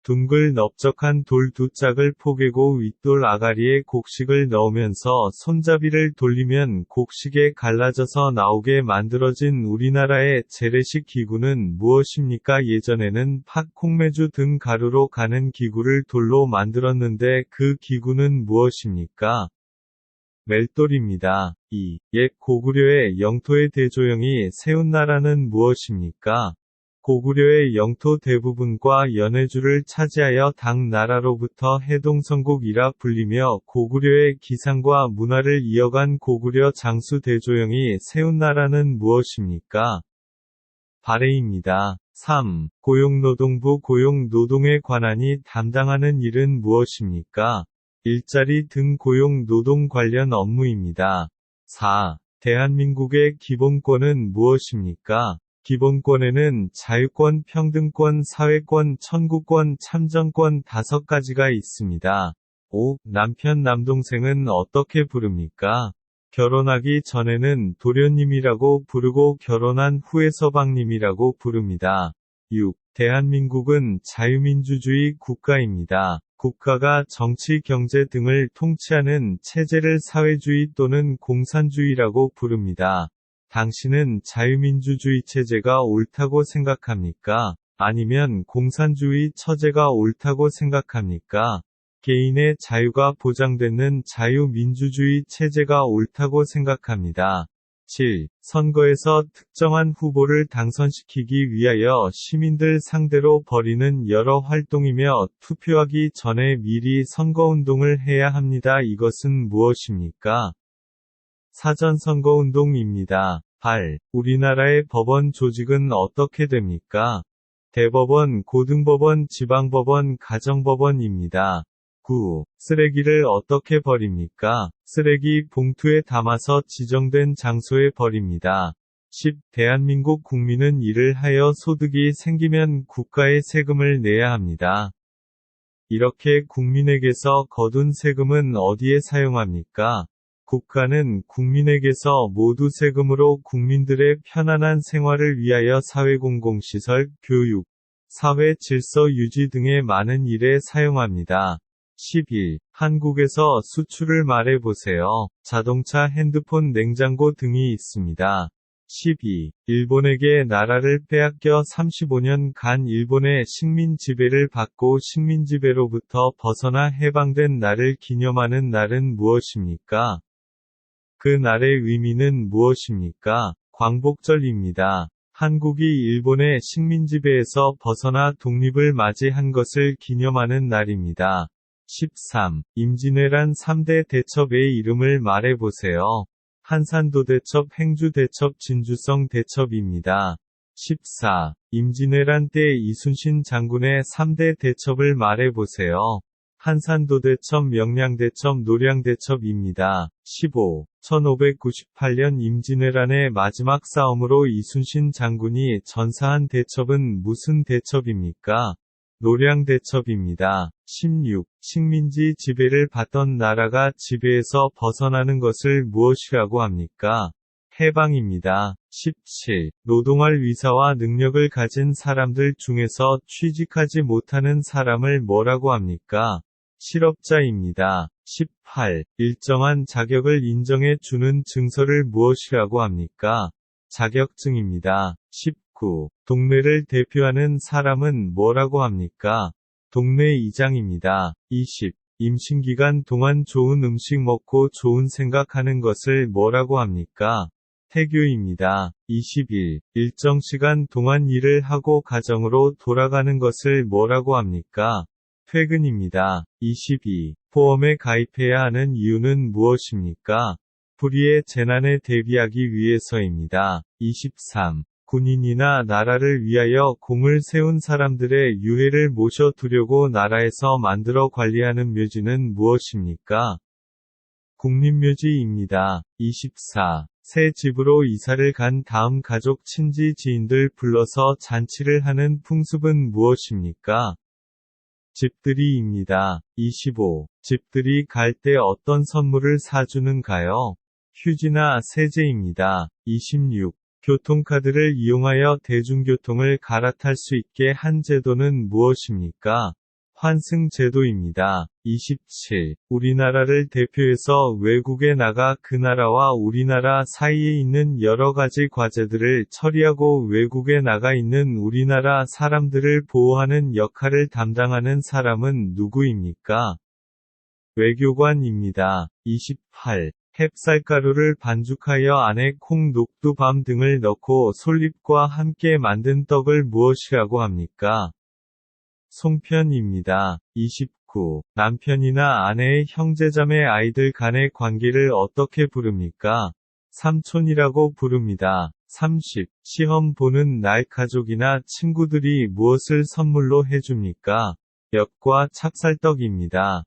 둥글 넓적한 돌 두 짝을 포개고 윗돌 아가리에 곡식을 넣으면서 손잡이를 돌리면 곡식에 갈라져서 나오게 만들어진 우리나라의 재래식 기구는 무엇입니까? 예전에는 팥, 콩매주 등 가루로 가는 기구를 돌로 만들었는데 그 기구는 무엇입니까? 멜돌입니다. 2. 옛 고구려의 영토의 대조영이 세운 나라는 무엇입니까? 고구려의 영토 대부분과 연해주를 차지하여 당나라로부터 해동성국이라 불리며 고구려의 기상과 문화를 이어간 고구려 장수 대조영이 세운 나라는 무엇입니까? 발해입니다. 3. 고용노동부 고용노동에 관한이 담당하는 일은 무엇입니까? 일자리 등 고용노동 관련 업무입니다. 4. 대한민국의 기본권은 무엇입니까? 기본권에는 자유권, 평등권, 사회권, 청구권, 참정권 5가지가 있습니다. 5. 남편, 남동생은 어떻게 부릅니까? 결혼하기 전에는 도련님이라고 부르고 결혼한 후에 서방님이라고 부릅니다. 6. 대한민국은 자유민주주의 국가입니다. 국가가 정치, 경제 등을 통치하는 체제를 사회주의 또는 공산주의라고 부릅니다. 당신은 자유민주주의 체제가 옳다고 생각합니까? 아니면 공산주의 처제가 옳다고 생각합니까? 개인의 자유가 보장되는 자유민주주의 체제가 옳다고 생각합니다. 7. 선거에서 특정한 후보를 당선시키기 위하여 시민들 상대로 벌이는 여러 활동이며 투표하기 전에 미리 선거운동을 해야 합니다. 이것은 무엇입니까? 사전선거운동입니다. 8. 우리나라의 법원 조직은 어떻게 됩니까? 대법원, 고등법원, 지방법원, 가정법원입니다. 9. 쓰레기를 어떻게 버립니까? 쓰레기 봉투에 담아서 지정된 장소에 버립니다. 10. 대한민국 국민은 일을 하여 소득이 생기면 국가에 세금을 내야 합니다. 이렇게 국민에게서 거둔 세금은 어디에 사용합니까? 국가는 국민에게서 모두 세금으로 국민들의 편안한 생활을 위하여 사회공공시설, 교육, 사회 질서 유지 등의 많은 일에 사용합니다. 11. 한국에서 수출을 말해보세요. 자동차, 핸드폰, 냉장고 등이 있습니다. 12. 일본에게 나라를 빼앗겨 35년간 일본의 식민 지배를 받고 식민 지배로부터 벗어나 해방된 날을 기념하는 날은 무엇입니까? 그 날의 의미는 무엇입니까? 광복절입니다. 한국이 일본의 식민 지배에서 벗어나 독립을 맞이한 것을 기념하는 날입니다. 13. 임진왜란 3대 대첩의 이름을 말해보세요. 한산도 대첩, 행주 대첩, 진주성 대첩입니다. 14. 임진왜란 때 이순신 장군의 3대 대첩을 말해보세요. 한산도 대첩, 명량 대첩, 노량 대첩입니다. 15. 1598년 임진왜란의 마지막 싸움으로 이순신 장군이 전사한 대첩은 무슨 대첩입니까? 노량 대첩입니다. 16. 식민지 지배를 받던 나라가 지배에서 벗어나는 것을 무엇이라고 합니까? 해방입니다. 17. 노동할 위사와 능력을 가진 사람들 중에서 취직하지 못하는 사람을 뭐라고 합니까? 실업자입니다. 18. 일정한 자격을 인정해 주는 증서를 무엇이라고 합니까? 자격증입니다. 19. 동네를 대표하는 사람은 뭐라고 합니까? 동네 이장입니다. 20. 임신기간 동안 좋은 음식 먹고 좋은 생각하는 것을 뭐라고 합니까? 태교입니다. 21. 일정 시간 동안 일을 하고 가정으로 돌아가는 것을 뭐라고 합니까? 퇴근입니다. 22. 보험에 가입해야 하는 이유는 무엇입니까? 불의의 재난에 대비하기 위해서입니다. 23. 군인이나 나라를 위하여 공을 세운 사람들의 유해를 모셔 두려고 나라에서 만들어 관리하는 묘지는 무엇입니까? 국립묘지입니다. 24. 새 집으로 이사를 간 다음 가족, 친지, 지인들 불러서 잔치를 하는 풍습은 무엇입니까? 집들이입니다. 25. 집들이 갈 때 어떤 선물을 사주는가요? 휴지나 세제입니다. 26. 교통카드를 이용하여 대중교통을 갈아탈 수 있게 한 제도는 무엇입니까? 환승제도입니다. 27. 우리나라를 대표해서 외국에 나가 그 나라와 우리나라 사이에 있는 여러 가지 과제들을 처리하고 외국에 나가 있는 우리나라 사람들을 보호하는 역할을 담당하는 사람은 누구입니까? 외교관입니다. 28. 햅쌀가루를 반죽하여 안에 콩, 녹두, 밤 등을 넣고 솔잎과 함께 만든 떡을 무엇이라고 합니까? 송편입니다. 29. 남편이나 아내의 형제자매 아이들 간의 관계를 어떻게 부릅니까? 삼촌이라고 부릅니다. 30. 시험 보는 날 가족이나 친구들이 무엇을 선물로 해줍니까? 엿과 찹쌀떡입니다.